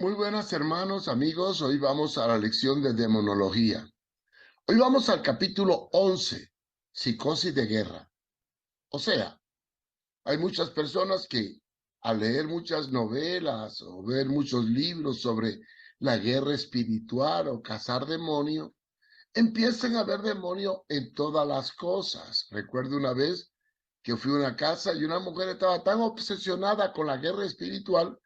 Muy buenas hermanos, amigos. Hoy vamos a la lección de demonología. Hoy vamos al capítulo 11, psicosis de guerra. O sea, hay muchas personas que al leer muchas novelas o ver muchos libros sobre la guerra espiritual o cazar demonio, empiezan a ver demonio en todas las cosas. Recuerdo una vez que fui a una casa y una mujer estaba tan obsesionada con la guerra espiritual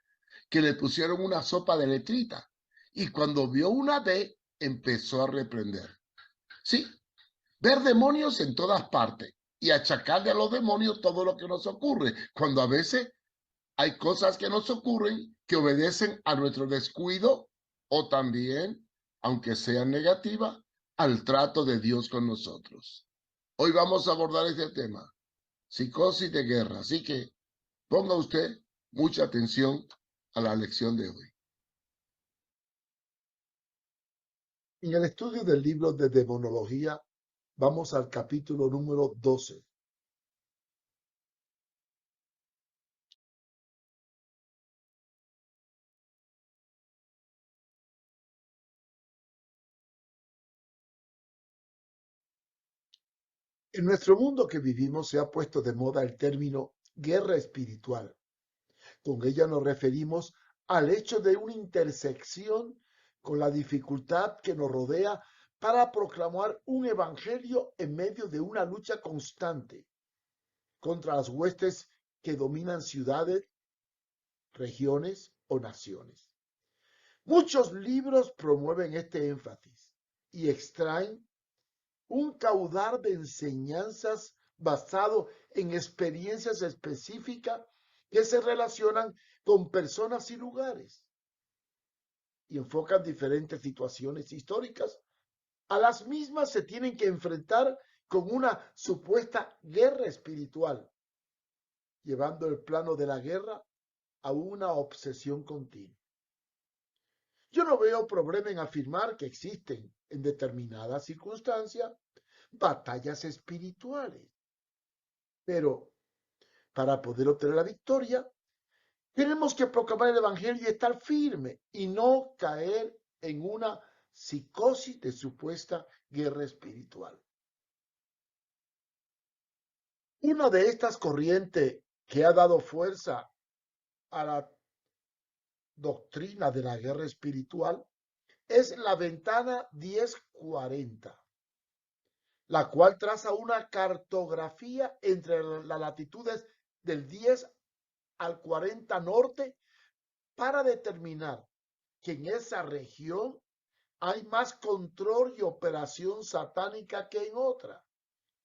que le pusieron una sopa de letrita. Y cuando vio una D, empezó a reprender. Sí, ver demonios en todas partes y achacarle a los demonios todo lo que nos ocurre, cuando a veces hay cosas que nos ocurren que obedecen a nuestro descuido o también, aunque sean negativas, al trato de Dios con nosotros. Hoy vamos a abordar este tema, psicosis de guerra, así que ponga usted mucha atención a la lección de hoy. En el estudio del libro de demonología, vamos al capítulo número 12. En nuestro mundo que vivimos se ha puesto de moda el término guerra espiritual. Con ella nos referimos al hecho de una intersección con la dificultad que nos rodea para proclamar un evangelio en medio de una lucha constante contra las huestes que dominan ciudades, regiones o naciones. Muchos libros promueven este énfasis y extraen un caudal de enseñanzas basado en experiencias específicas que se relacionan con personas y lugares y enfocan diferentes situaciones históricas. A las mismas se tienen que enfrentar con una supuesta guerra espiritual, llevando el plano de la guerra a una obsesión continua. Yo no veo problema en afirmar que existen en determinadas circunstancias batallas espirituales, pero para poder obtener la victoria tenemos que proclamar el evangelio y estar firme y no caer en una psicosis de supuesta guerra espiritual. Una de estas corrientes que ha dado fuerza a la doctrina de la guerra espiritual es la ventana 1040, la cual traza una cartografía entre las latitudes del 10 al 40 norte para determinar que en esa región hay más control y operación satánica que en otra,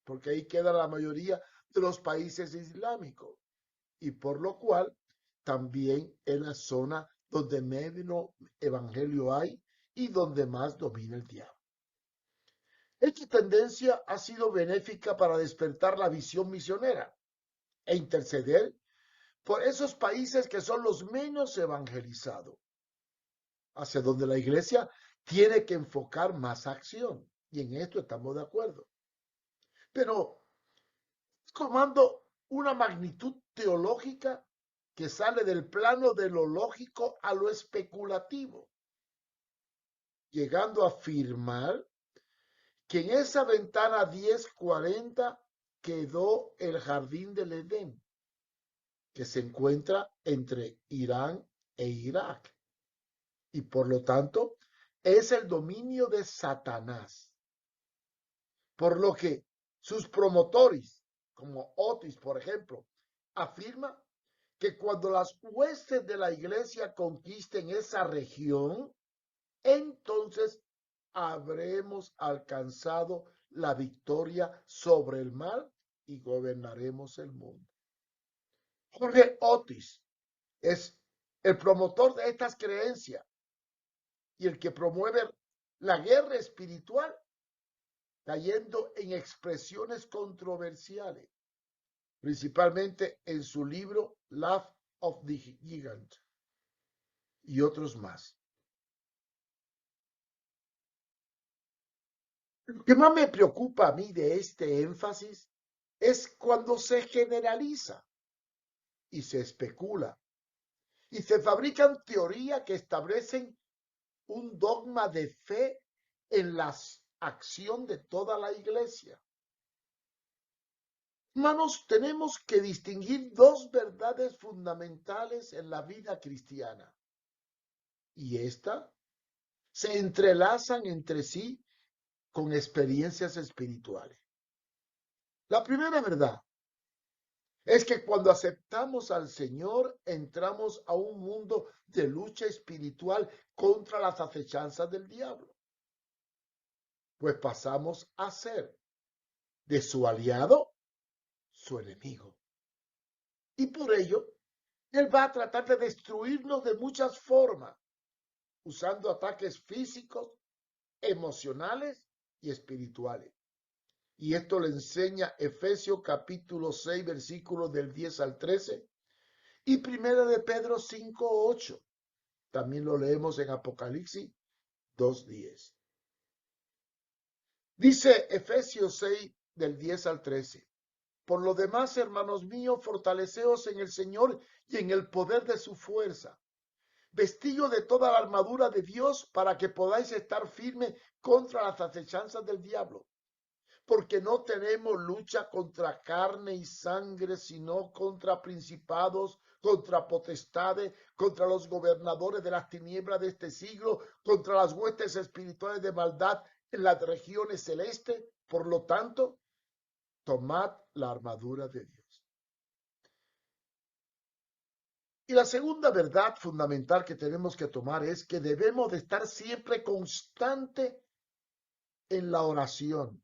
porque ahí queda la mayoría de los países islámicos, y por lo cual también es la zona donde menos evangelio hay y donde más domina el diablo. Esta tendencia ha sido benéfica para despertar la visión misionera e interceder por esos países que son los menos evangelizados, hacia donde la iglesia tiene que enfocar más acción. Y en esto estamos de acuerdo. Pero tomando una magnitud teológica que sale del plano de lo lógico a lo especulativo, llegando a afirmar que en esa ventana 1040 quedó el jardín del Edén, que se encuentra entre Irán e Irak, y por lo tanto es el dominio de Satanás. Por lo que sus promotores, como Otis, por ejemplo, afirma que cuando las huestes de la iglesia conquisten esa región, entonces habremos alcanzado la victoria sobre el mal y gobernaremos el mundo. Jorge Otis es el promotor de estas creencias y el que promueve la guerra espiritual, cayendo en expresiones controversiales, principalmente en su libro Love of the Gigant y otros más. Lo que más me preocupa a mí de este énfasis es cuando se generaliza y se especula y se fabrican teorías que establecen un dogma de fe en la acción de toda la iglesia. Hermanos, tenemos que distinguir dos verdades fundamentales en la vida cristiana. Y estas se entrelazan entre sí con experiencias espirituales. La primera verdad es que cuando aceptamos al Señor, entramos a un mundo de lucha espiritual contra las acechanzas del diablo. Pues pasamos a ser de su aliado, su enemigo. Y por ello, él va a tratar de destruirnos de muchas formas, usando ataques físicos, emocionales y espirituales. Y esto le enseña Efesios capítulo 6, versículos del 10 al 13 y primera de Pedro 5, 8. También lo leemos en Apocalipsis 2:10. Dice Efesios 6 del 10 al 13. Por lo demás, hermanos míos, fortaleceos en el Señor y en el poder de su fuerza. Vestidos de toda la armadura de Dios para que podáis estar firmes contra las acechanzas del diablo. Porque no tenemos lucha contra carne y sangre, sino contra principados, contra potestades, contra los gobernadores de las tinieblas de este siglo, contra las huestes espirituales de maldad en las regiones celestes. Por lo tanto, tomad la armadura de Dios. Y la segunda verdad fundamental que tenemos que tomar es que debemos de estar siempre constante en la oración,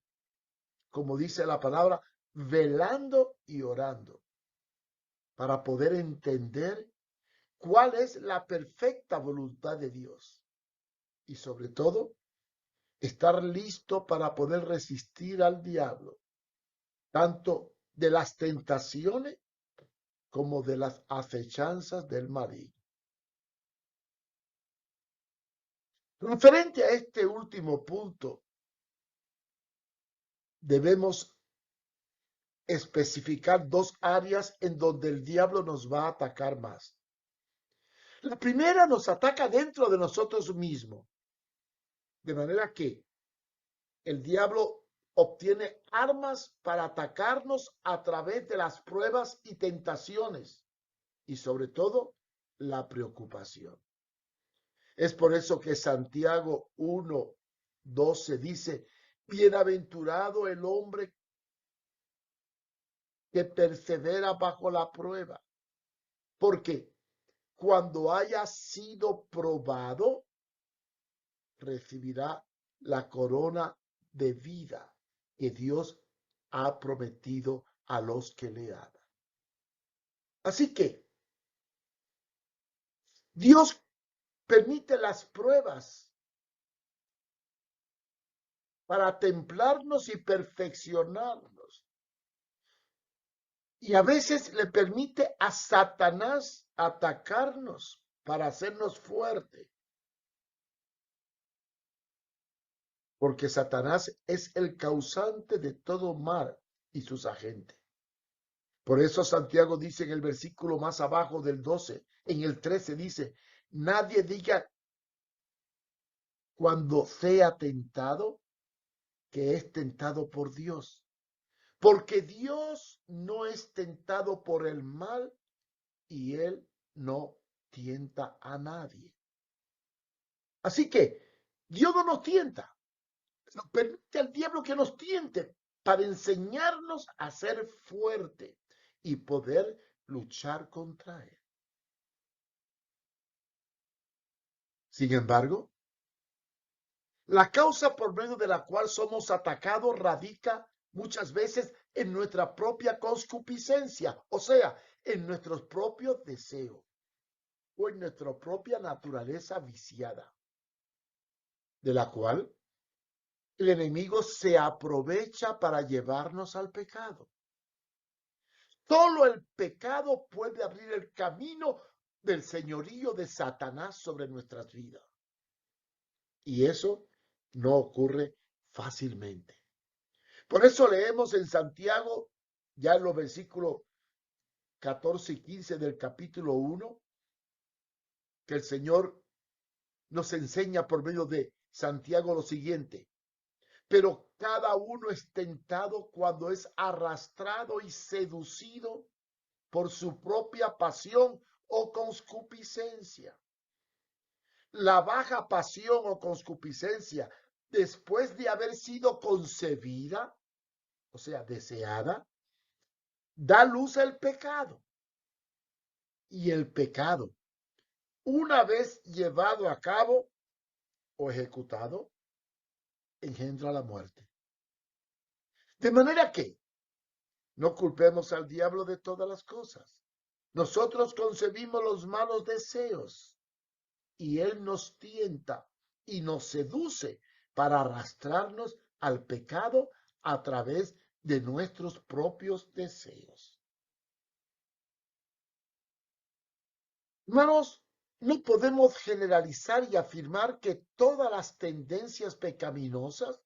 como dice la palabra, velando y orando, para poder entender cuál es la perfecta voluntad de Dios. Y sobre todo, estar listo para poder resistir al diablo, tanto de las tentaciones como de las acechanzas del maligno. Referente a este último punto, debemos especificar dos áreas en donde el diablo nos va a atacar más. La primera nos ataca dentro de nosotros mismos, de manera que el diablo obtiene armas para atacarnos a través de las pruebas y tentaciones y sobre todo la preocupación. Es por eso que Santiago 1:12 dice, bienaventurado el hombre que persevera bajo la prueba, porque cuando haya sido probado, recibirá la corona de vida que Dios ha prometido a los que le aman. Así que Dios permite las pruebas para templarnos y perfeccionarnos. Y a veces le permite a Satanás atacarnos para hacernos fuertes. Porque Satanás es el causante de todo mal y sus agentes. Por eso Santiago dice en el versículo más abajo del 12, en el 13 dice, nadie diga cuando sea tentado que es tentado por Dios, porque Dios no es tentado por el mal y él no tienta a nadie. Así que Dios no nos tienta, nos permite al diablo que nos tiente para enseñarnos a ser fuerte y poder luchar contra él. Sin embargo, la causa por medio de la cual somos atacados radica muchas veces en nuestra propia concupiscencia, o sea, en nuestros propios deseos o en nuestra propia naturaleza viciada, de la cual el enemigo se aprovecha para llevarnos al pecado. Solo el pecado puede abrir el camino del señorío de Satanás sobre nuestras vidas. Y eso no ocurre fácilmente. Por eso leemos en Santiago, ya en los versículos 14 y 15 del capítulo 1, que el Señor nos enseña por medio de Santiago lo siguiente: pero cada uno es tentado cuando es arrastrado y seducido por su propia pasión o concupiscencia. La baja pasión o concupiscencia, después de haber sido concebida, o sea, deseada, da luz al pecado. Y el pecado, una vez llevado a cabo o ejecutado, engendra la muerte. De manera que no culpemos al diablo de todas las cosas. Nosotros concebimos los malos deseos y él nos tienta y nos seduce para arrastrarnos al pecado a través de nuestros propios deseos. Hermanos, no podemos generalizar y afirmar que todas las tendencias pecaminosas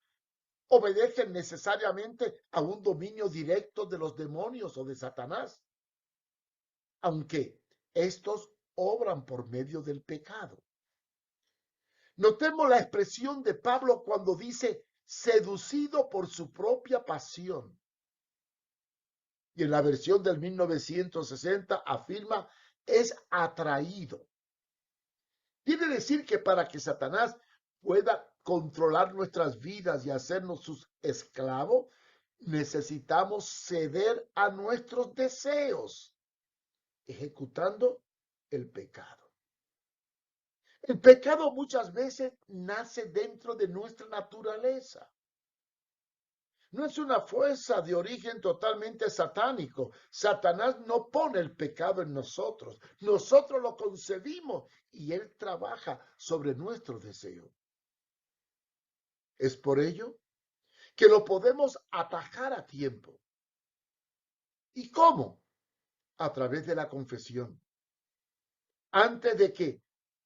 obedecen necesariamente a un dominio directo de los demonios o de Satanás, aunque estos obran por medio del pecado. Notemos la expresión de Pablo cuando dice seducido por su propia pasión. Y en la versión del 1960 afirma es atraído. Quiere decir que para que Satanás pueda controlar nuestras vidas y hacernos sus esclavos, necesitamos ceder a nuestros deseos, ejecutando el pecado. El pecado muchas veces nace dentro de nuestra naturaleza. No es una fuerza de origen totalmente satánico. Satanás no pone el pecado en nosotros. Nosotros lo concebimos y él trabaja sobre nuestro deseo. Es por ello que lo podemos atajar a tiempo. ¿Y cómo? A través de la confesión. Antes de que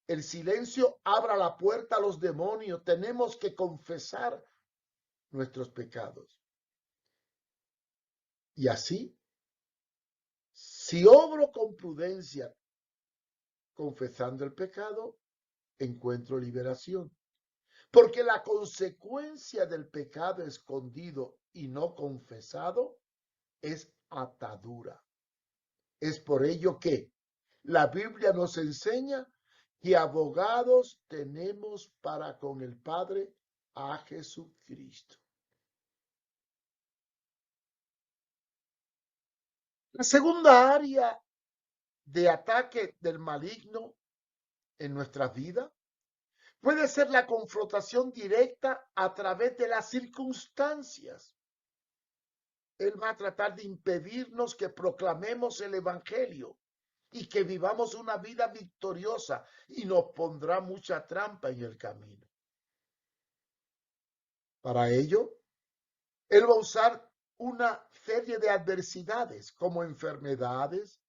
el silencio abra la puerta a los demonios, tenemos que confesar nuestros pecados. Y así, si obro con prudencia, confesando el pecado, encuentro liberación. Porque la consecuencia del pecado escondido y no confesado es atadura. Es por ello que la Biblia nos enseña que abogados tenemos para con el Padre a Jesucristo. La segunda área de ataque del maligno en nuestras vidas puede ser la confrontación directa a través de las circunstancias. Él va a tratar de impedirnos que proclamemos el Evangelio y que vivamos una vida victoriosa y nos pondrá mucha trampa en el camino. Para ello, él va a usar una serie de adversidades como enfermedades,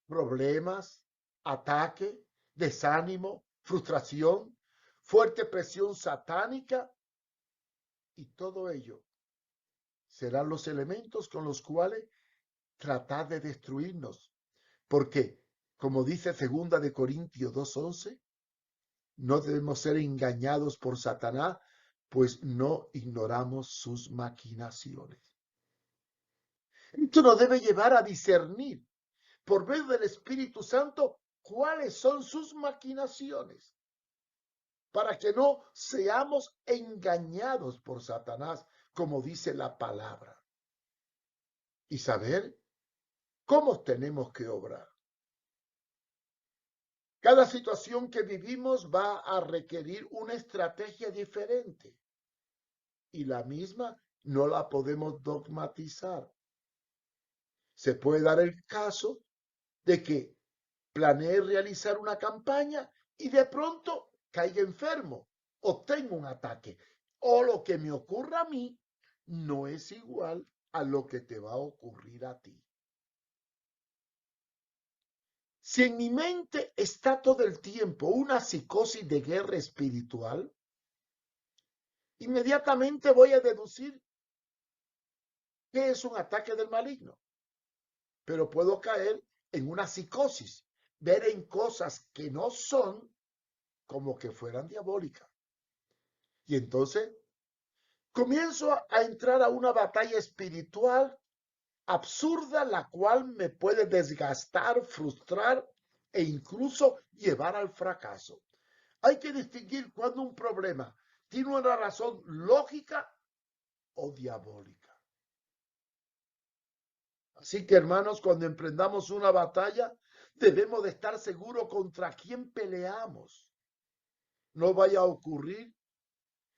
problemas, ataque, desánimo, frustración, fuerte presión satánica, y todo ello serán los elementos con los cuales tratar de destruirnos. Porque, como dice 2 de Corintios 2:11, no debemos ser engañados por Satanás, pues no ignoramos sus maquinaciones. Esto nos debe llevar a discernir por medio del Espíritu Santo cuáles son sus maquinaciones, para que no seamos engañados por Satanás, como dice la palabra, y saber cómo tenemos que obrar. Cada situación que vivimos va a requerir una estrategia diferente y la misma no la podemos dogmatizar. Se puede dar el caso de que planee realizar una campaña y de pronto caiga enfermo o tenga un ataque. O lo que me ocurra a mí no es igual a lo que te va a ocurrir a ti. Si en mi mente está todo el tiempo una psicosis de guerra espiritual, inmediatamente voy a deducir que es un ataque del maligno. Pero puedo caer en una psicosis, ver en cosas que no son como que fueran diabólicas. Y entonces comienzo a entrar a una batalla espiritual absurda, la cual me puede desgastar, frustrar e incluso llevar al fracaso. Hay que distinguir cuando un problema tiene una razón lógica o diabólica. Así que, hermanos, cuando emprendamos una batalla, debemos de estar seguros contra quién peleamos. No vaya a ocurrir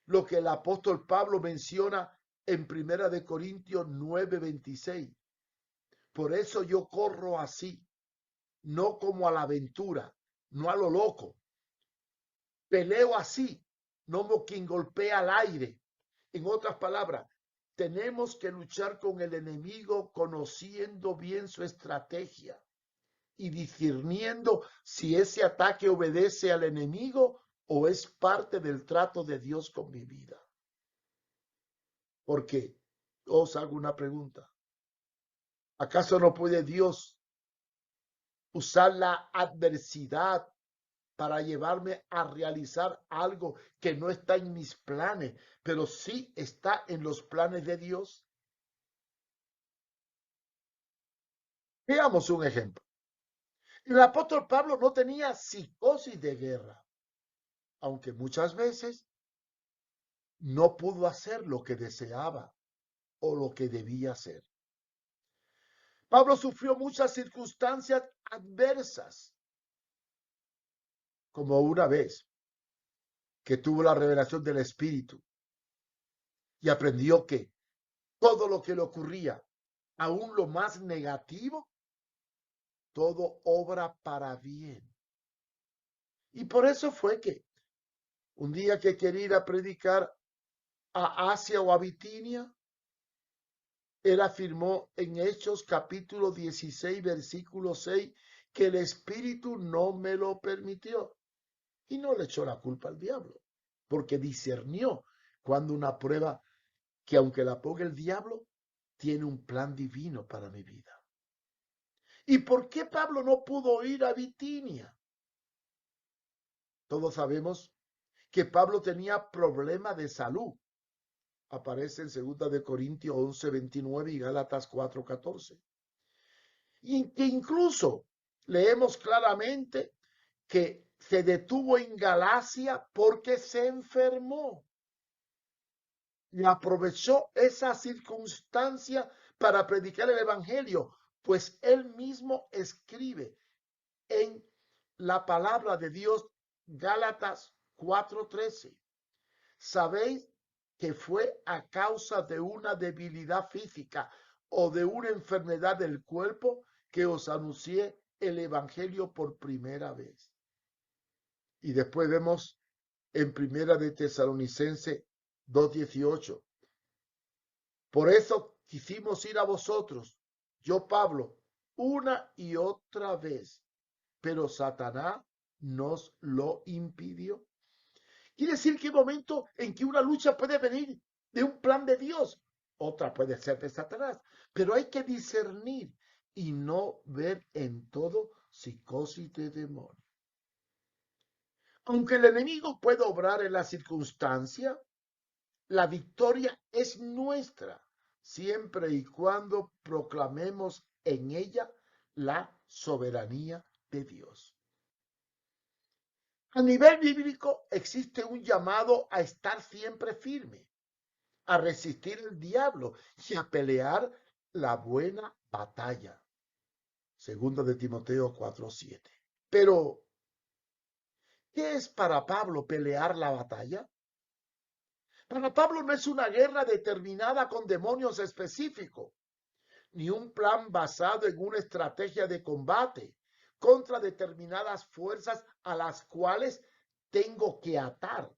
lo que el apóstol Pablo menciona en 1 Corintios 9:26. Por eso yo corro así, no como a la aventura, no a lo loco. Peleo así, no como quien golpea al aire. En otras palabras, tenemos que luchar con el enemigo conociendo bien su estrategia y discerniendo si ese ataque obedece al enemigo o es parte del trato de Dios con mi vida. Porque os hago una pregunta. ¿Acaso no puede Dios usar la adversidad para llevarme a realizar algo que no está en mis planes, pero sí está en los planes de Dios? Veamos un ejemplo. El apóstol Pablo no tenía psicosis de guerra, aunque muchas veces no pudo hacer lo que deseaba o lo que debía hacer. Pablo sufrió muchas circunstancias adversas, como una vez que tuvo la revelación del Espíritu y aprendió que todo lo que le ocurría, aún lo más negativo, todo obra para bien. Y por eso fue que un día que quería ir a predicar a Asia o a Bitinia, él afirmó en Hechos capítulo 16, versículo 6, que el Espíritu no me lo permitió. Y no le echó la culpa al diablo, porque discernió cuando una prueba que aunque la ponga el diablo, tiene un plan divino para mi vida. ¿Y por qué Pablo no pudo ir a Bitinia? Todos sabemos que Pablo tenía problemas de salud. Aparece en 2 Corintios 11:29 y Gálatas 4:14. Y que incluso leemos claramente que se detuvo en Galacia porque se enfermó. Y aprovechó esa circunstancia para predicar el evangelio, pues él mismo escribe en la palabra de Dios, Gálatas 4:13. Sabéis que fue a causa de una debilidad física o de una enfermedad del cuerpo que os anuncié el evangelio por primera vez. Y después vemos en Primera de Tesalonicenses 2:18. Por eso quisimos ir a vosotros, yo Pablo, una y otra vez, pero Satanás nos lo impidió. Quiere decir que hay momentos en que una lucha puede venir de un plan de Dios, otra puede ser de Satanás, pero hay que discernir y no ver en todo psicosis de demonio. Aunque el enemigo puede obrar en la circunstancia, la victoria es nuestra, siempre y cuando proclamemos en ella la soberanía de Dios. A nivel bíblico existe un llamado a estar siempre firme, a resistir el diablo y a pelear la buena batalla. Segundo de Timoteo 4:7. Pero, ¿qué es para Pablo pelear la batalla? Para Pablo no es una guerra determinada con demonios específicos, ni un plan basado en una estrategia de combate contra determinadas fuerzas a las cuales tengo que atar.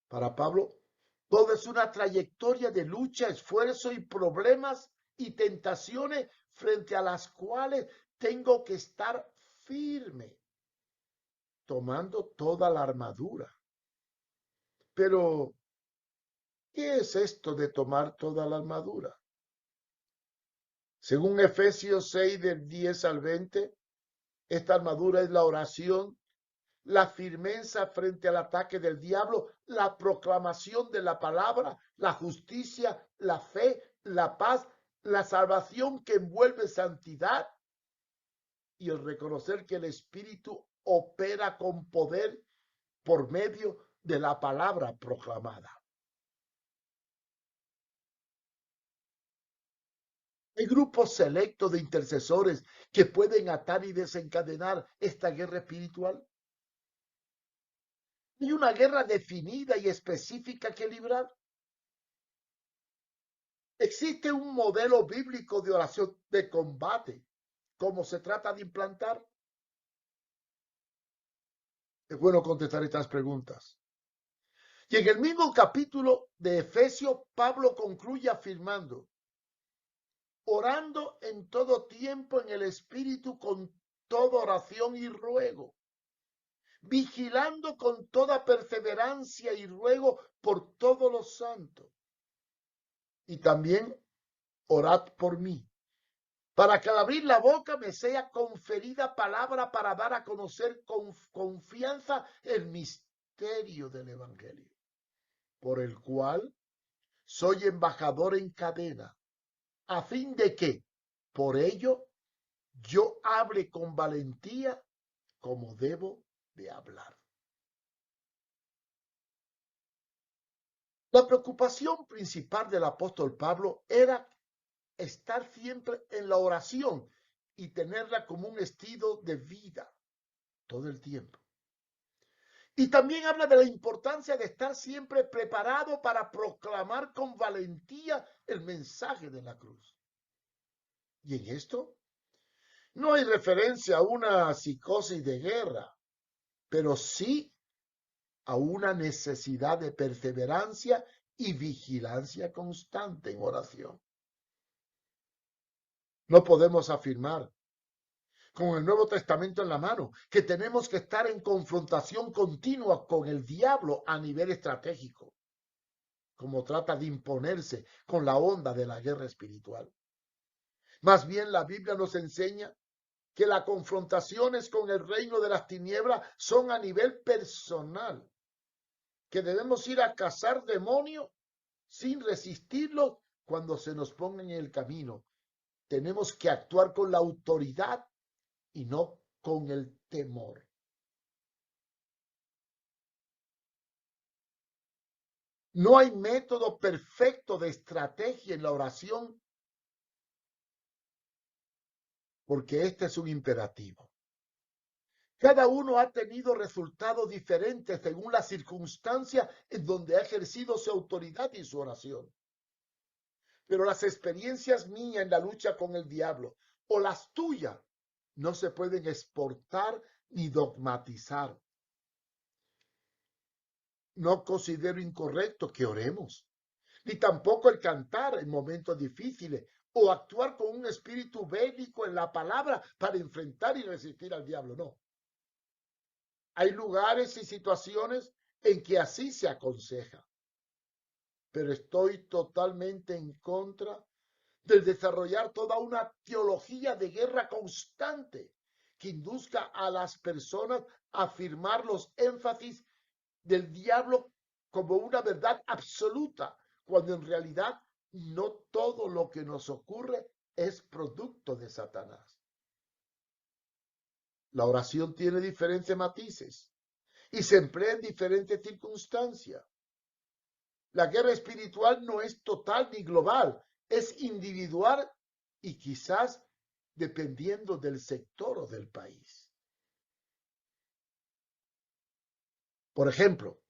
Para Pablo, todo es una trayectoria de lucha, esfuerzo y problemas y tentaciones frente a las cuales tengo que estar firme, tomando toda la armadura. Pero, ¿qué es esto de tomar toda la armadura? Según Efesios 6 del 10 al 20, Esta armadura es la oración, la firmeza frente al ataque del diablo, la proclamación de la palabra, la justicia, la fe, la paz, la salvación que envuelve santidad y el reconocer que el Espíritu opera con poder por medio de la palabra proclamada. Hay grupos selectos de intercesores que pueden atar y desencadenar esta guerra espiritual. Hay una guerra definida y específica que librar. Existe un modelo bíblico de oración de combate. ¿Cómo se trata de implantar? Es bueno contestar estas preguntas. Y en el mismo capítulo de Efesios, Pablo concluye afirmando: orando en todo tiempo en el Espíritu con toda oración y ruego, vigilando con toda perseverancia y ruego por todos los santos. Y también orad por mí, para que al abrir la boca me sea conferida palabra para dar a conocer con confianza el misterio del Evangelio, por el cual soy embajador en cadena, a fin de que, por ello, yo hable con valentía como debo de hablar. La preocupación principal del apóstol Pablo era estar siempre en la oración y tenerla como un estilo de vida todo el tiempo. Y también habla de la importancia de estar siempre preparado para proclamar con valentía el mensaje de la cruz. Y en esto no hay referencia a una psicosis de guerra, pero sí a una necesidad de perseverancia y vigilancia constante en oración. No podemos afirmar, con el Nuevo Testamento en la mano, que tenemos que estar en confrontación continua con el diablo a nivel estratégico, como trata de imponerse con la onda de la guerra espiritual. Más bien, la Biblia nos enseña que las confrontaciones con el reino de las tinieblas son a nivel personal, que debemos ir a cazar demonios sin resistirlos cuando se nos pongan en el camino. Tenemos que actuar con la autoridad y no con el temor. No hay método perfecto de estrategia en la oración, porque este es un imperativo. Cada uno ha tenido resultados diferentes según la circunstancia en donde ha ejercido su autoridad y su oración. Pero las experiencias mías en la lucha con el diablo o las tuyas no se pueden exportar ni dogmatizar. No considero incorrecto que oremos, ni tampoco el cantar en momentos difíciles o actuar con un espíritu bélico en la palabra para enfrentar y resistir al diablo. No. Hay lugares y situaciones en que así se aconseja, pero estoy totalmente en contra del desarrollar toda una teología de guerra constante que induzca a las personas a afirmar los énfasis del diablo como una verdad absoluta, cuando en realidad no todo lo que nos ocurre es producto de Satanás. La oración tiene diferentes matices y se emplea en diferentes circunstancias. La guerra espiritual no es total ni global, es individual y quizás dependiendo del sector o del país. Por ejemplo,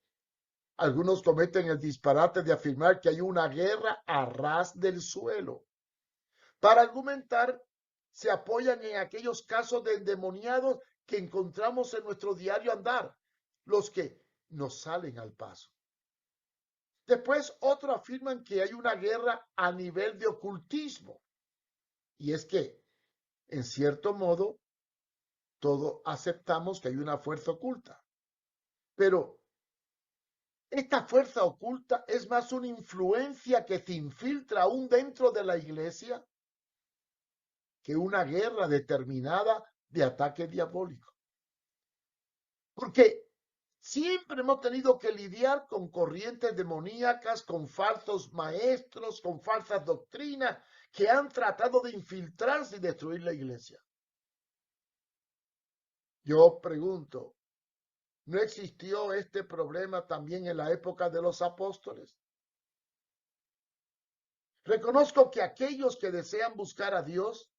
algunos cometen el disparate de afirmar que hay una guerra a ras del suelo. Para argumentar, se apoyan en aquellos casos de endemoniados que encontramos en nuestro diario andar, los que nos salen al paso. Después, otros afirman que hay una guerra a nivel de ocultismo. Y es que, en cierto modo, todos aceptamos que hay una fuerza oculta. Pero esta fuerza oculta es más una influencia que se infiltra aún dentro de la iglesia que una guerra determinada de ataque diabólico. Porque siempre hemos tenido que lidiar con corrientes demoníacas, con falsos maestros, con falsas doctrinas que han tratado de infiltrarse y destruir la iglesia. Yo pregunto, ¿no existió este problema también en la época de los apóstoles? Reconozco que aquellos que desean buscar a Dios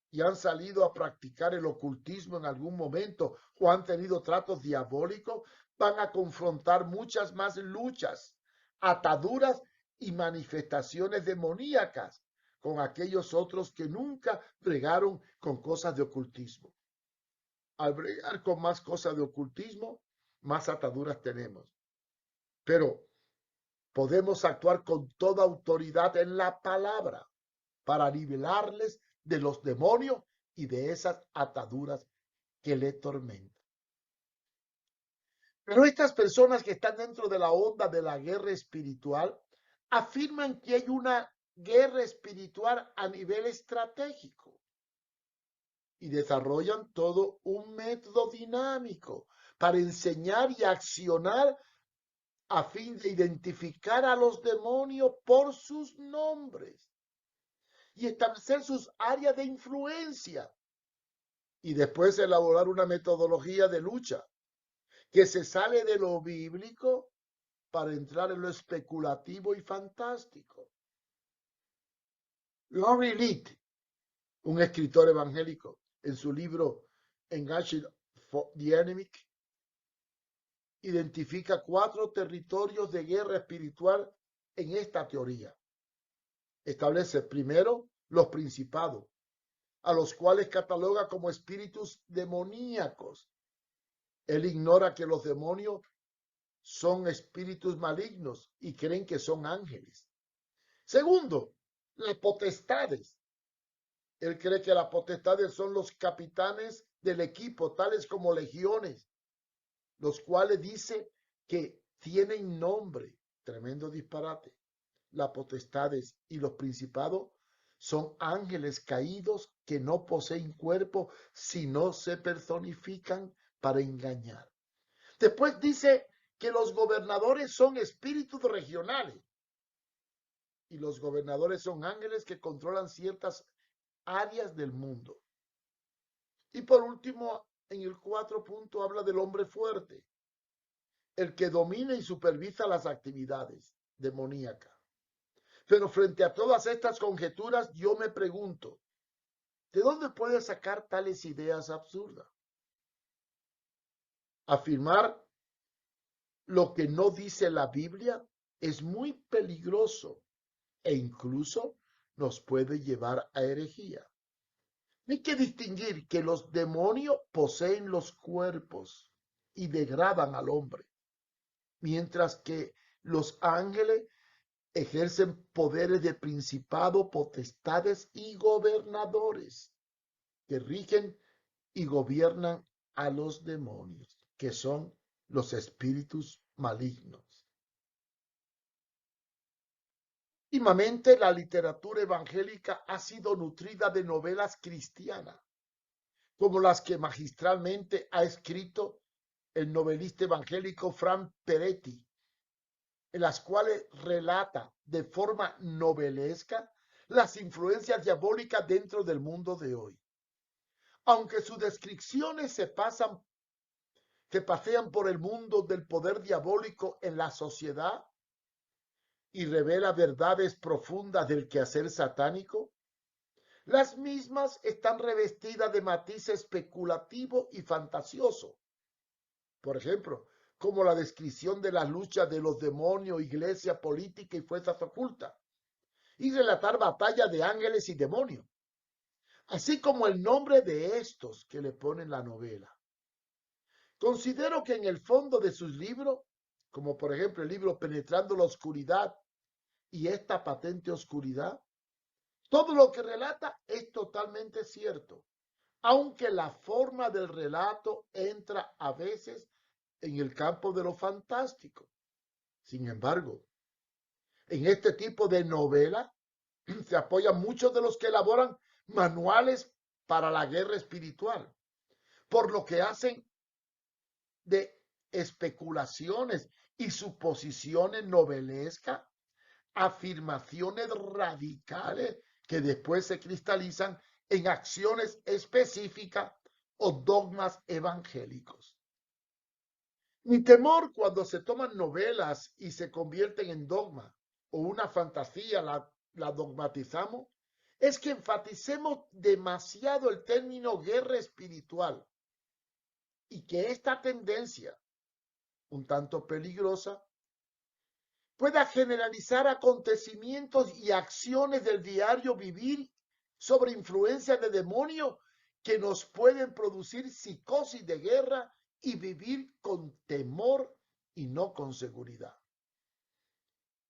y han salido a practicar el ocultismo en algún momento o han tenido tratos diabólicos, van a confrontar muchas más luchas, ataduras y manifestaciones demoníacas con aquellos otros que nunca bregaron con cosas de ocultismo. Al bregar con más cosas de ocultismo, más ataduras tenemos. Pero podemos actuar con toda autoridad en la palabra para liberarles de los demonios y de esas ataduras que le tormentan. Pero estas personas que están dentro de la onda de la guerra espiritual afirman que hay una guerra espiritual a nivel estratégico y desarrollan todo un método dinámico para enseñar y accionar a fin de identificar a los demonios por sus nombres y establecer sus áreas de influencia y después elaborar una metodología de lucha que se sale de lo bíblico para entrar en lo especulativo y fantástico. Laurie Leet, un escritor evangélico, en su libro Engaged for the Enemy, identifica 4 territorios de guerra espiritual en esta teoría. Establece primero los principados, a los cuales cataloga como espíritus demoníacos. Él ignora que los demonios son espíritus malignos y creen que son ángeles. Segundo, las potestades. Él cree que las potestades son los capitanes del equipo, tales como legiones, los cuales dice que tienen nombre. Tremendo disparate. Las potestades y los principados son ángeles caídos que no poseen cuerpo, sino se personifican para engañar. Después dice que los gobernadores son espíritus regionales y los gobernadores son ángeles que controlan ciertas áreas del mundo. Y por último, en el 4 punto habla del hombre fuerte, el que domina y supervisa las actividades demoníacas. Pero frente a todas estas conjeturas, yo me pregunto, ¿de dónde puede sacar tales ideas absurdas? Afirmar lo que no dice la Biblia es muy peligroso e incluso nos puede llevar a herejía. Hay que distinguir que los demonios poseen los cuerpos y degradan al hombre, mientras que los ángeles ejercen poderes de principado, potestades y gobernadores que rigen y gobiernan a los demonios, que son los espíritus malignos. Últimamente la literatura evangélica ha sido nutrida de novelas cristianas, como las que magistralmente ha escrito el novelista evangélico Frank Peretti, en las cuales relata de forma novelesca las influencias diabólicas dentro del mundo de hoy. Aunque sus descripciones se pasean por el mundo del poder diabólico en la sociedad y revela verdades profundas del quehacer satánico, las mismas están revestidas de matiz especulativo y fantasioso. Por ejemplo, como la descripción de las luchas de los demonios, iglesia, política y fuerzas ocultas, y relatar batallas de ángeles y demonios, así como el nombre de estos que le ponen la novela. Considero que en el fondo de sus libros, como por ejemplo el libro Penetrando la Oscuridad y esta patente oscuridad, todo lo que relata es totalmente cierto, aunque la forma del relato entra a veces en el campo de lo fantástico. Sin embargo, en este tipo de novela se apoyan muchos de los que elaboran manuales para la guerra espiritual, por lo que hacen de especulaciones y suposiciones novelescas, afirmaciones radicales que después se cristalizan en acciones específicas o dogmas evangélicos. Mi temor cuando se toman novelas y se convierten en dogma o una fantasía, la dogmatizamos, es que enfaticemos demasiado el término guerra espiritual y que esta tendencia, un tanto peligrosa, pueda generalizar acontecimientos y acciones del diario vivir sobre influencia de demonios que nos pueden producir psicosis de guerra y vivir con temor y no con seguridad.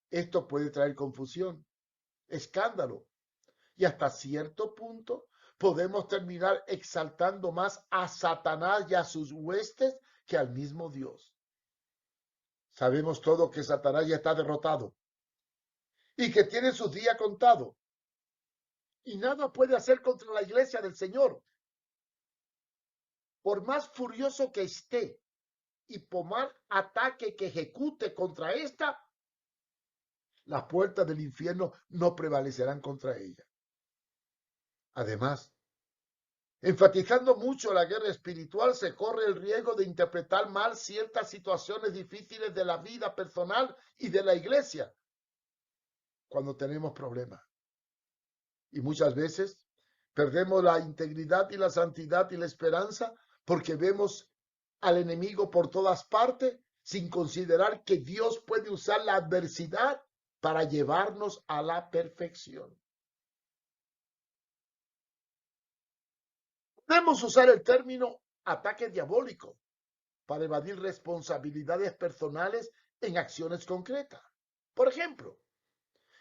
Esto puede traer confusión, escándalo y hasta cierto punto podemos terminar exaltando más a Satanás y a sus huestes que al mismo Dios. Sabemos todos que Satanás ya está derrotado y que tiene sus días contados y nada puede hacer contra la iglesia del Señor. Por más furioso que esté y por más ataque que ejecute contra esta, las puertas del infierno no prevalecerán contra ella. Además, enfatizando mucho la guerra espiritual, se corre el riesgo de interpretar mal ciertas situaciones difíciles de la vida personal y de la iglesia cuando tenemos problemas. Y muchas veces perdemos la integridad y la santidad y la esperanza porque vemos al enemigo por todas partes sin considerar que Dios puede usar la adversidad para llevarnos a la perfección. Podemos usar el término ataque diabólico para evadir responsabilidades personales en acciones concretas. Por ejemplo,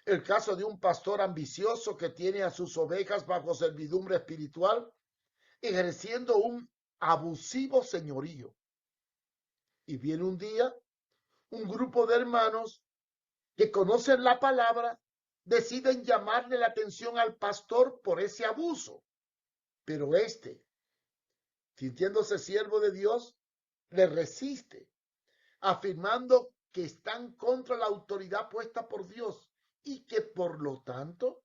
el caso de un pastor ambicioso que tiene a sus ovejas bajo servidumbre espiritual, ejerciendo un abusivo señorío. Y viene un día, un grupo de hermanos que conocen la palabra, deciden llamarle la atención al pastor por ese abuso. Pero este, sintiéndose siervo de Dios, le resiste, afirmando que están contra la autoridad puesta por Dios y que por lo tanto,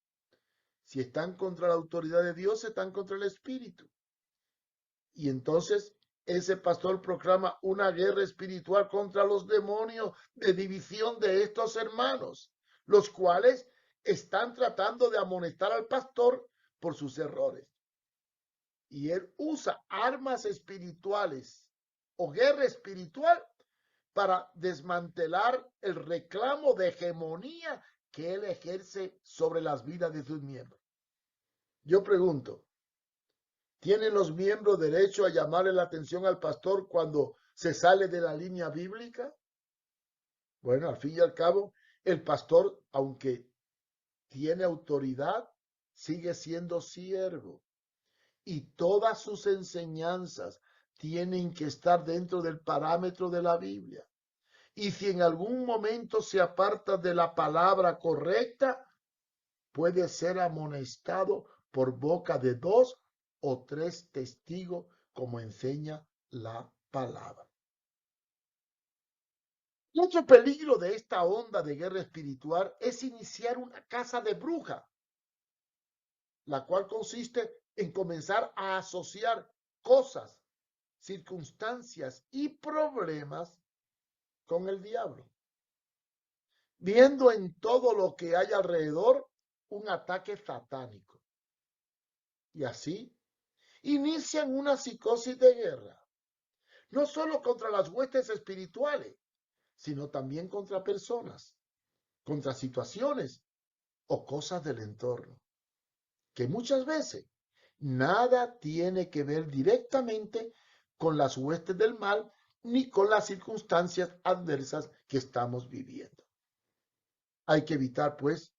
si están contra la autoridad de Dios, están contra el Espíritu. Y entonces ese pastor proclama una guerra espiritual contra los demonios de división de estos hermanos, los cuales están tratando de amonestar al pastor por sus errores. Y él usa armas espirituales o guerra espiritual para desmantelar el reclamo de hegemonía que él ejerce sobre las vidas de sus miembros. Yo pregunto, ¿tienen los miembros derecho a llamarle la atención al pastor cuando se sale de la línea bíblica? Bueno, al fin y al cabo, el pastor, aunque tiene autoridad, sigue siendo siervo. Y todas sus enseñanzas tienen que estar dentro del parámetro de la Biblia. Y si en algún momento se aparta de la palabra correcta, puede ser amonestado por boca de 2 o 3 testigos, como enseña la palabra. El otro peligro de esta onda de guerra espiritual es iniciar una caza de bruja, la cual consiste en comenzar a asociar cosas, circunstancias y problemas con el diablo, viendo en todo lo que hay alrededor un ataque satánico. Y así inician una psicosis de guerra, no solo contra las huestes espirituales, sino también contra personas, contra situaciones o cosas del entorno, que muchas veces nada tiene que ver directamente con las huestes del mal ni con las circunstancias adversas que estamos viviendo. Hay que evitar, pues,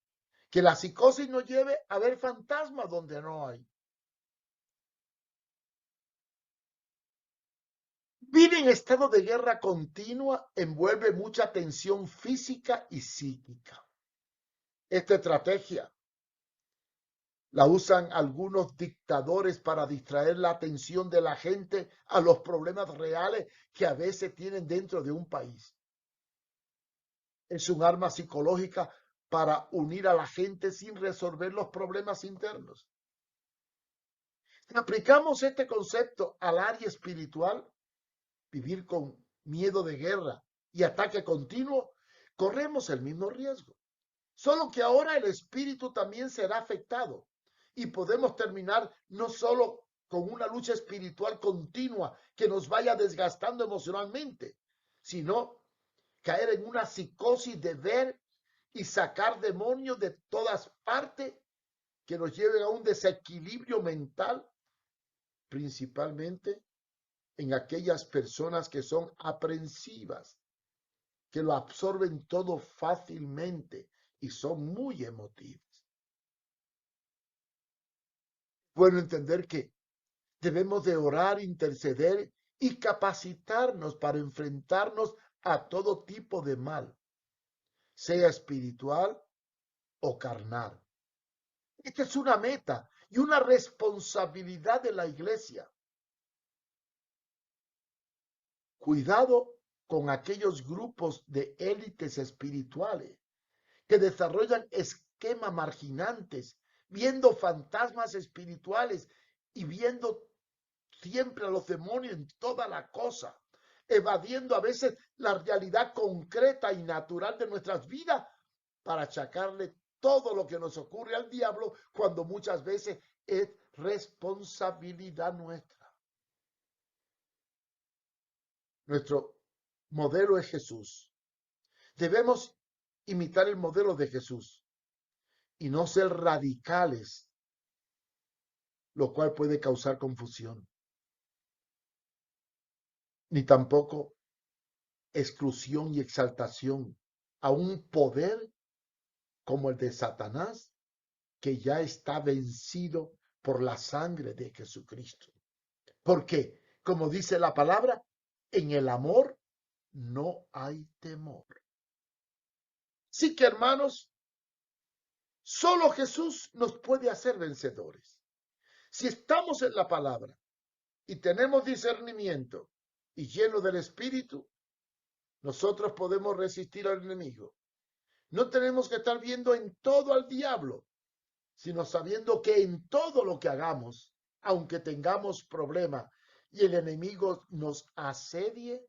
que la psicosis nos lleve a ver fantasmas donde no hay. Vivir en estado de guerra continua envuelve mucha tensión física y psíquica. Esta estrategia La usan algunos dictadores para distraer la atención de la gente a los problemas reales que a veces tienen dentro de un país. Es un arma psicológica para unir a la gente sin resolver los problemas internos. Si aplicamos este concepto al área espiritual, vivir con miedo de guerra y ataque continuo, corremos el mismo riesgo. Solo que ahora el espíritu también será afectado y podemos terminar no solo con una lucha espiritual continua que nos vaya desgastando emocionalmente, sino caer en una psicosis de ver y sacar demonios de todas partes que nos lleven a un desequilibrio mental, principalmente en aquellas personas que son aprensivas, que lo absorben todo fácilmente y son muy emotivas. Bueno, entender que debemos de orar, interceder y capacitarnos para enfrentarnos a todo tipo de mal, sea espiritual o carnal. Esta es una meta y una responsabilidad de la iglesia. Cuidado con aquellos grupos de élites espirituales que desarrollan esquemas marginantes, viendo fantasmas espirituales y viendo siempre a los demonios en toda la cosa, evadiendo a veces la realidad concreta y natural de nuestras vidas para achacarle todo lo que nos ocurre al diablo cuando muchas veces es responsabilidad nuestra. Nuestro modelo es Jesús. Debemos imitar el modelo de Jesús y no ser radicales, lo cual puede causar confusión, ni tampoco exclusión y exaltación a un poder como el de Satanás, que ya está vencido por la sangre de Jesucristo. Porque, como dice la palabra, en el amor no hay temor. Así que, hermanos, solo Jesús nos puede hacer vencedores. Si estamos en la palabra y tenemos discernimiento y lleno del Espíritu, nosotros podemos resistir al enemigo. No tenemos que estar viendo en todo al diablo, sino sabiendo que en todo lo que hagamos, aunque tengamos problemas y el enemigo nos asedie,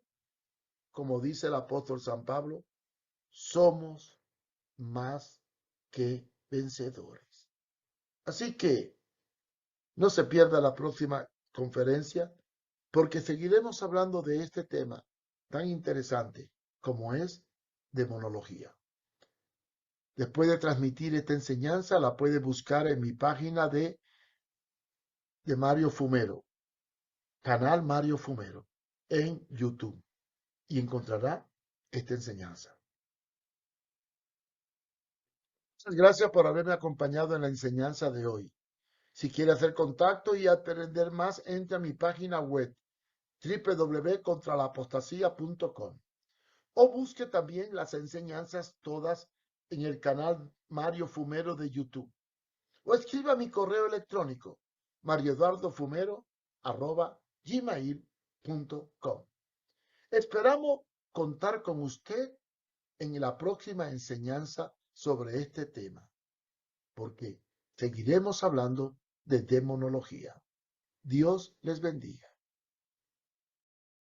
como dice el apóstol San Pablo, somos más que vencedores. Así que no se pierda la próxima conferencia, porque seguiremos hablando de este tema tan interesante como es demonología. Después de transmitir esta enseñanza, la puede buscar en mi página de Mario Fumero, canal Mario Fumero, en YouTube, y encontrará esta enseñanza. Muchas gracias por haberme acompañado en la enseñanza de hoy. Si quiere hacer contacto y aprender más, entre a mi página web www.contralapostasía.com o busque también las enseñanzas todas en el canal Mario Fumero de YouTube o escriba mi correo electrónico marioeduardofumero@gmail.com. Esperamos contar con usted en la próxima enseñanza sobre este tema, porque seguiremos hablando de demonología. Dios les bendiga.